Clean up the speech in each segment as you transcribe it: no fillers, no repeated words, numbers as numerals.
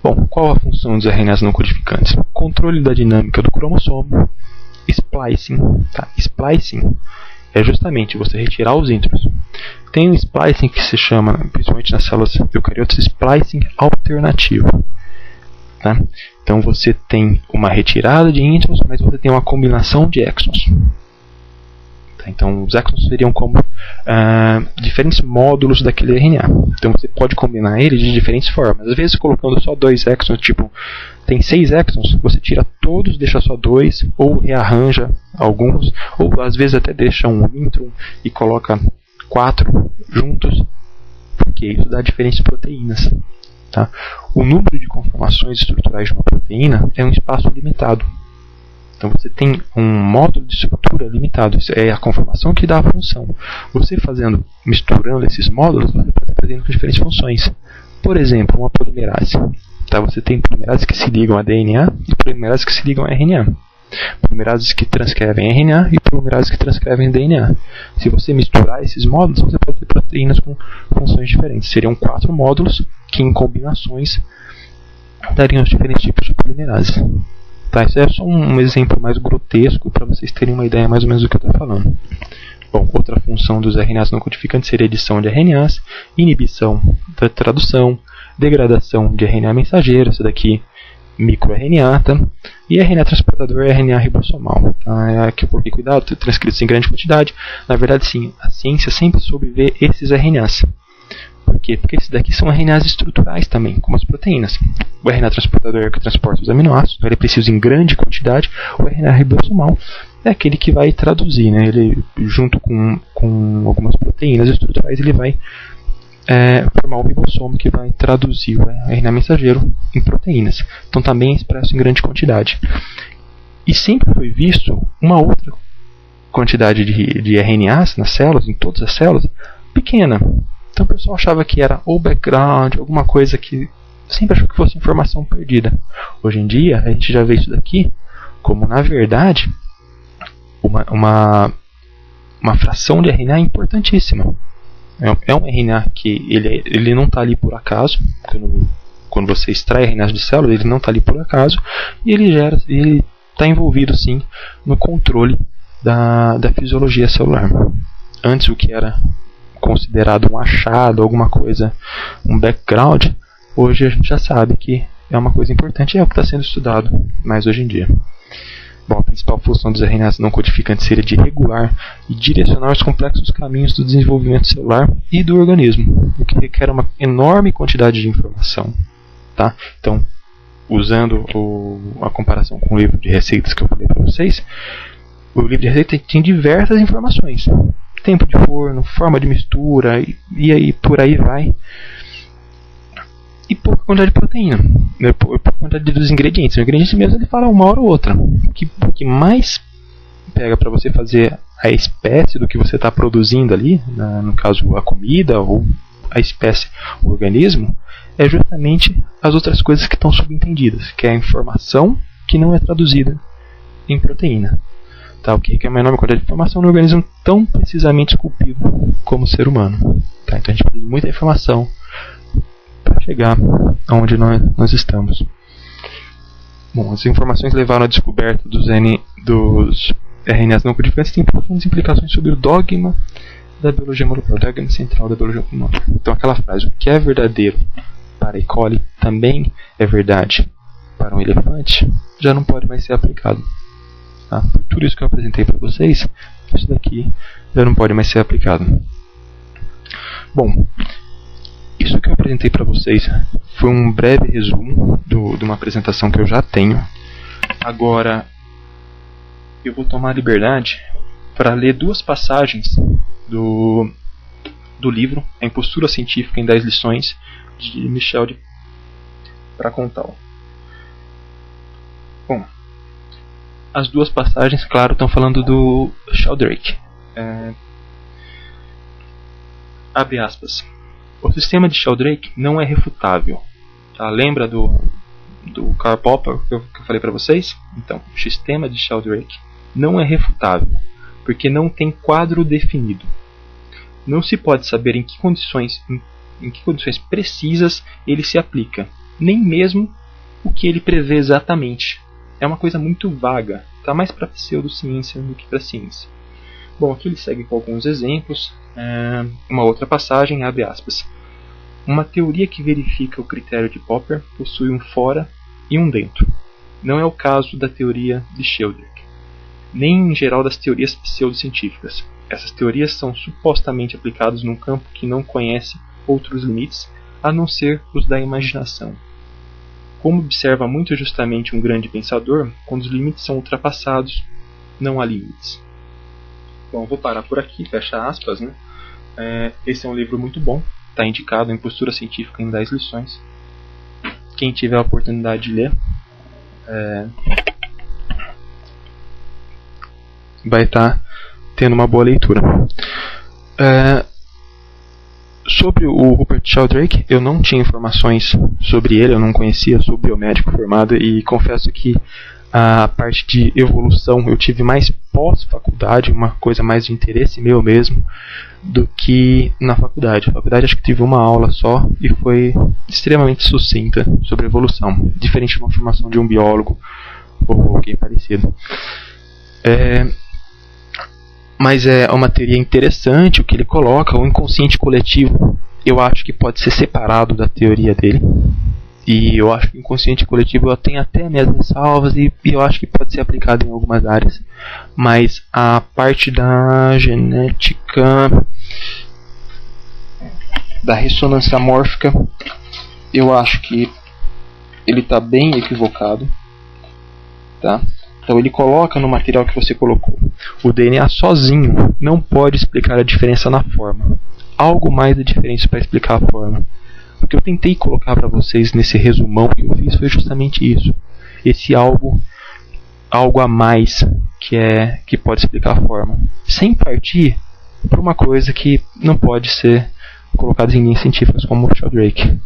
Bom, qual a função dos RNAs não codificantes? Controle da dinâmica do cromossomo, splicing. Tá? Splicing é justamente você retirar os intros. Tem um splicing que se chama, principalmente nas células eucariotas, splicing alternativo. Tá? Então você tem uma retirada de intros, mas você tem uma combinação de exons. Tá? Então os exons seriam como diferentes módulos daquele RNA. Então você pode combinar eles de diferentes formas. Às vezes colocando só 2 exons, tipo, tem 6 exons, você tira todos, deixa só 2, ou rearranja alguns, ou às vezes até deixa um intro e coloca 4 juntos, porque isso dá diferentes proteínas. Tá? O número de conformações estruturais de uma proteína é um espaço limitado. Então você tem um módulo de estrutura limitado. Isso é a conformação que dá a função. Você misturando esses módulos, você pode fazer com diferentes funções. Por exemplo, uma polimerase. Tá? Você tem polimerases que se ligam a DNA e polimerases que se ligam a RNA. Polimerases que transcrevem RNA e polimerases que transcrevem DNA. Se você misturar esses módulos, você pode ter proteínas com funções diferentes. Seriam 4 módulos que em combinações dariam os diferentes tipos de polimerase. Tá, isso é só um exemplo mais grotesco para vocês terem uma ideia mais ou menos do que eu estou falando. Bom, outra função dos RNAs não codificantes seria edição de RNAs, inibição da tradução, degradação de RNA mensageiro, isso daqui microRNA, tá? E RNA transportador e RNA ribossomal. Tá? Aqui eu coloquei cuidado, transcritos em grande quantidade. Na verdade, sim, a ciência sempre soube ver esses RNAs. Por quê? Porque esses daqui são RNAs estruturais também, como as proteínas. O RNA transportador é o que transporta os aminoácidos, ele é preciso em grande quantidade. O RNA ribossomal é aquele que vai traduzir, né? Ele, junto com algumas proteínas estruturais, ele vai formar um ribossomo que vai traduzir o RNA mensageiro em proteínas. Então também é expresso em grande quantidade. E sempre foi visto uma outra quantidade de RNAs nas células, em todas as células, pequena. Então o pessoal achava que era ou background, alguma coisa que sempre achou que fosse informação perdida. Hoje em dia, a gente já vê isso daqui como, na verdade, uma fração de RNA importantíssima. É um RNA que ele não está ali por acaso. Quando você extrai RNAs de célula, ele não está ali por acaso. E ele está envolvido, sim, no controle da fisiologia celular. Antes, o que era considerado um achado, alguma coisa, um background, hoje a gente já sabe que é uma coisa importante e é o que está sendo estudado mais hoje em dia. Bom, a principal função dos RNAs não codificantes seria de regular e direcionar os complexos caminhos do desenvolvimento celular e do organismo, o que requer uma enorme quantidade de informação. Tá? Então, usando a comparação com o livro de receitas que eu falei para vocês, o livro de receita tem diversas informações. Tempo de forno, forma de mistura e aí por aí vai. E pouca quantidade de proteína, pouca quantidade dos ingredientes. Os ingredientes mesmo ele fala uma hora ou outra. O que mais pega para você fazer a espécie do que você está produzindo ali, no caso a comida ou a espécie, o organismo, é justamente as outras coisas que estão subentendidas, que é a informação que não é traduzida em proteína. Tá, o que é uma enorme quantidade de informação no organismo tão precisamente esculpido como o ser humano. Tá, então a gente precisa de muita informação para chegar aonde nós estamos. Bom, as informações levaram à descoberta dos RNAs não codificantes têm profundas implicações sobre o dogma da biologia molecular, o dogma central da biologia molecular. Então aquela frase, o que é verdadeiro para E. coli também é verdade para um elefante, já não pode mais ser aplicado. Tá? Por tudo isso que eu apresentei para vocês, isso daqui já não pode mais ser aplicado. Bom, isso que eu apresentei para vocês foi um breve resumo de uma apresentação que eu já tenho. Agora, eu vou tomar a liberdade para ler 2 passagens do livro A Impostura Científica em 10 Lições, de Michel para Contal. Bom, as 2 passagens, claro, estão falando do Sheldrake. Abre aspas. O sistema de Sheldrake não é refutável. Tá? Lembra do Karl Popper que eu falei para vocês? Então, o sistema de Sheldrake não é refutável, porque não tem quadro definido. Não se pode saber em que condições precisas ele se aplica, nem mesmo o que ele prevê exatamente. É uma coisa muito vaga, está mais para pseudociência do que para ciência. Bom, aqui ele segue com alguns exemplos. Uma outra passagem, abre aspas. Uma teoria que verifica o critério de Popper possui um fora e um dentro. Não é o caso da teoria de Sheldrake, nem em geral das teorias pseudocientíficas. Essas teorias são supostamente aplicadas num campo que não conhece outros limites a não ser os da imaginação. Como observa muito justamente um grande pensador, quando os limites são ultrapassados, não há limites. Bom, vou parar por aqui, fecha aspas, né? Esse é um livro muito bom, está indicado em Postura Científica em 10 lições. Quem tiver a oportunidade de ler, vai estar tendo uma boa leitura. Sobre o Rupert Sheldrake, eu não tinha informações sobre ele, eu não conhecia, sou biomédico formado e confesso que a parte de evolução eu tive mais pós-faculdade, uma coisa mais de interesse meu mesmo, do que na faculdade. Na faculdade acho que tive uma aula só e foi extremamente sucinta sobre evolução, diferente de uma formação de um biólogo ou alguém parecido. Mas é uma teoria interessante o que ele coloca. O inconsciente coletivo eu acho que pode ser separado da teoria dele. E eu acho que o inconsciente coletivo tem até minhas ressalvas e eu acho que pode ser aplicado em algumas áreas. Mas a parte da genética, da ressonância mórfica, eu acho que ele está bem equivocado. Tá? Então ele coloca no material que você colocou. O DNA sozinho não pode explicar a diferença na forma. Algo mais de diferença para explicar a forma. O que eu tentei colocar para vocês nesse resumão que eu fiz foi justamente isso. Esse algo a mais que pode explicar a forma. Sem partir para uma coisa que não pode ser colocada em linhas científicas como o Sheldrake.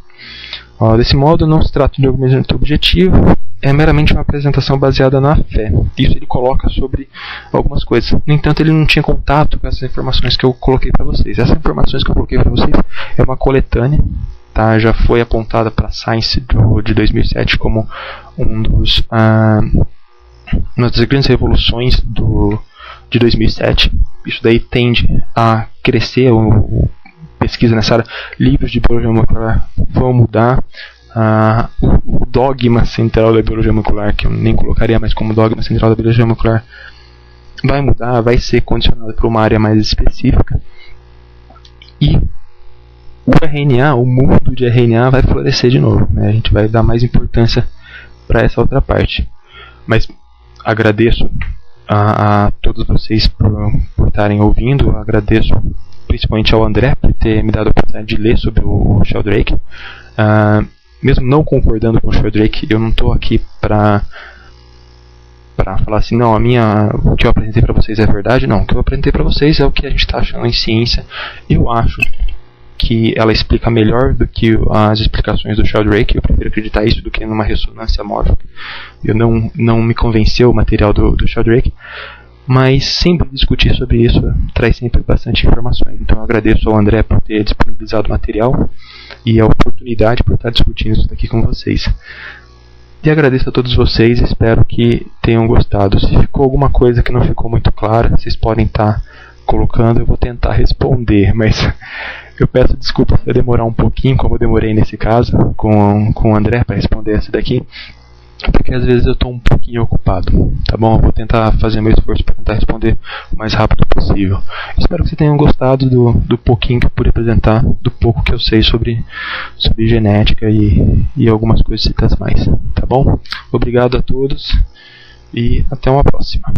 Desse modo, não se trata de algum objetivo, é meramente uma apresentação baseada na fé. Isso ele coloca sobre algumas coisas. No entanto, ele não tinha contato com essas informações que eu coloquei para vocês. Essas informações que eu coloquei para vocês é uma coletânea, tá? Já foi apontada para a Science de 2007 como uma das grandes revoluções de 2007. Isso daí tende a crescer, pesquisa nessa área, livros de biologia molecular vão mudar. O dogma central da biologia molecular, que eu nem colocaria mais como dogma central da biologia molecular, vai mudar, vai ser condicionado para uma área mais específica. E o RNA, o mundo de RNA vai florescer de novo, né? A gente vai dar mais importância para essa outra parte. Mas agradeço a todos vocês por estarem ouvindo, agradeço principalmente ao André por ter me dado a oportunidade de ler sobre o Sheldrake. Mesmo não concordando com o Sheldrake, eu não estou aqui para falar assim, não, o que eu apresentei para vocês é verdade. Não, o que eu apresentei para vocês é o que a gente está achando em ciência. Eu acho que ela explica melhor do que as explicações do Sheldrake. Eu prefiro acreditar isso do que numa ressonância mórfica. Eu não me convenceu o material do Sheldrake. Mas sempre discutir sobre isso traz sempre bastante informações. Então eu agradeço ao André por ter disponibilizado o material e a oportunidade por estar discutindo isso daqui com vocês. E agradeço a todos vocês, espero que tenham gostado. Se ficou alguma coisa que não ficou muito clara, vocês podem estar colocando, eu vou tentar responder, mas eu peço desculpa se eu demorar um pouquinho, como eu demorei nesse caso com o André para responder essa daqui. Porque às vezes eu estou um pouquinho ocupado, tá bom? Eu vou tentar fazer meu esforço para tentar responder o mais rápido possível. Espero que vocês tenham gostado do pouquinho que eu pude apresentar, do pouco que eu sei sobre genética e algumas coisas mais, tá bom? Obrigado a todos e até uma próxima.